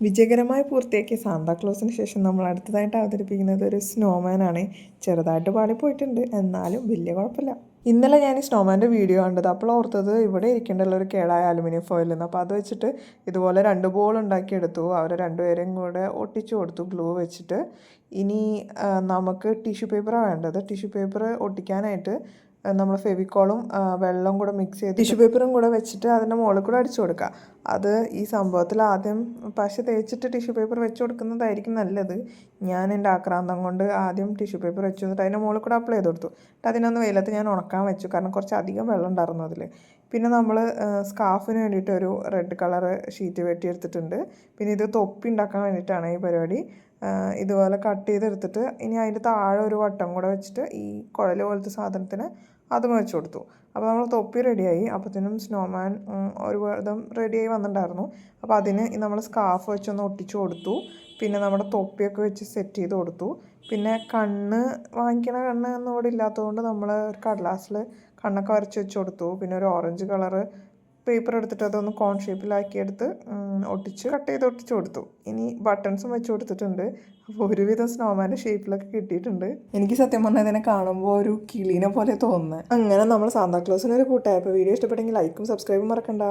വിജയകരമായി പൂർത്തിയാക്കിയ സാന്താക്ലോസിന് ശേഷം നമ്മൾ അടുത്തതായിട്ട് അവതരിപ്പിക്കുന്നത് ഒരു സ്നോമാനാണ്. ചെറുതായിട്ട് പാളിപ്പോയിട്ടുണ്ട്, എന്നാലും വലിയ കുഴപ്പമില്ല. ഇന്നലെ ഞാൻ ഈ സ്നോമാൻ്റെ വീഡിയോ കണ്ടത്. അപ്പോൾ ഓർത്തത് ഇവിടെ ഇരിക്കേണ്ടുള്ള ഒരു കേടായ അലുമിനിയം ഫോയിൽ നിന്ന്. അപ്പോൾ അത് വെച്ചിട്ട് ഇതുപോലെ 2 ബോൾ ഉണ്ടാക്കിയെടുത്തു. അവരെ രണ്ടുപേരെയും കൂടെ ഒട്ടിച്ചു കൊടുത്തു ഗ്ലൂ വെച്ചിട്ട്. ഇനി നമുക്ക് ടിഷ്യൂ പേപ്പറാണ് വേണ്ടത്. ടിഷ്യൂ പേപ്പർ ഒട്ടിക്കാനായിട്ട് നമ്മൾ ഫെവിക്കോളും വെള്ളവും കൂടെ മിക്സ് ചെയ്ത് ടിഷ്യൂ പേപ്പറും കൂടെ വെച്ചിട്ട് അതിൻ്റെ മുകളിൽ കൂടെ അടിച്ചു കൊടുക്കുക. അത് ഈ സംഭവത്തിൽ ആദ്യം പശ തേച്ചിട്ട് ടിഷ്യൂ പേപ്പർ വെച്ച് കൊടുക്കുന്നതായിരിക്കും നല്ലത്. ഞാൻ എൻ്റെ ആക്രാന്തം കൊണ്ട് ആദ്യം ടിഷ്യൂ പേപ്പർ വെച്ച് എന്നിട്ട് അതിൻ്റെ മുകളിൽ കൂടെ അപ്ലൈ ചെയ്ത് കൊടുത്തു. എന്നിട്ട് അതിനൊന്ന് വെയിലത്ത് ഞാൻ ഉണക്കാൻ വെച്ചു, കാരണം കുറച്ച് അധികം വെള്ളം ഉണ്ടായിരുന്നു അതിൽ. പിന്നെ നമ്മൾ സ്കാർഫിന് വേണ്ടിയിട്ട് ഒരു റെഡ് കളർ ഷീറ്റ് വെട്ടിയെടുത്തിട്ടുണ്ട്. പിന്നെ ഇത് തൊപ്പി ഉണ്ടാക്കാൻ വേണ്ടിയിട്ടാണ് ഈ പരിപാടി. ഇതുപോലെ കട്ട് ചെയ്തെടുത്തിട്ട് ഇനി അതിൻ്റെ താഴെ ഒരു വട്ടം കൂടെ വെച്ചിട്ട് ഈ കുഴൽ പോലത്തെ സാധനത്തിന് അതും വെച്ച് കൊടുത്തു. അപ്പോൾ നമ്മൾ തൊപ്പി റെഡിയായി. അപ്പോഴത്തേനും സ്നോമാൻ ഒരു വിധം റെഡിയായി വന്നിട്ടുണ്ടായിരുന്നു. അപ്പോൾ അതിന് നമ്മൾ സ്കാർഫ് വെച്ചൊന്ന് ഒട്ടിച്ചു കൊടുത്തു. പിന്നെ നമ്മുടെ തൊപ്പിയൊക്കെ വെച്ച് സെറ്റ് ചെയ്ത് കൊടുത്തു. പിന്നെ കണ്ണ് വാങ്ങിക്കണ കണ്ണ് ഒന്നും ഇവിടെ ഇല്ലാത്തതുകൊണ്ട് നമ്മൾ ഒരു കടലാസിൽ കണ്ണൊക്കെ വരച്ച് വെച്ച് കൊടുത്തു. പിന്നെ ഒരു ഓറഞ്ച് കളറ് പേപ്പർ എടുത്തിട്ട് അതൊന്ന് കോൺ ഷേപ്പിലാക്കിയെടുത്ത് ഒട്ടിച്ച് കട്ട് ചെയ്ത് ഒട്ടിച്ച് കൊടുത്തു. ഇനി ബട്ടൺസും വെച്ച് കൊടുത്തിട്ടുണ്ട്. അപ്പോൾ ഒരുവിധം സ്നോമാൻ്റെ ഷേപ്പിലൊക്കെ കിട്ടിയിട്ടുണ്ട്. എനിക്ക് സത്യം പറഞ്ഞാൽ ഇതിനെ കാണുമ്പോൾ ഒരു കിളീനെ പോലെ തോന്നുന്നത്. അങ്ങനെ നമ്മൾ സാന്താക്ലോസിനൊരു കൂട്ടായപ്പോൾ വീഡിയോ ഇഷ്ടപ്പെട്ടെങ്കിൽ ലൈക്കും സബ്സ്ക്രൈബും മറക്കണ്ട.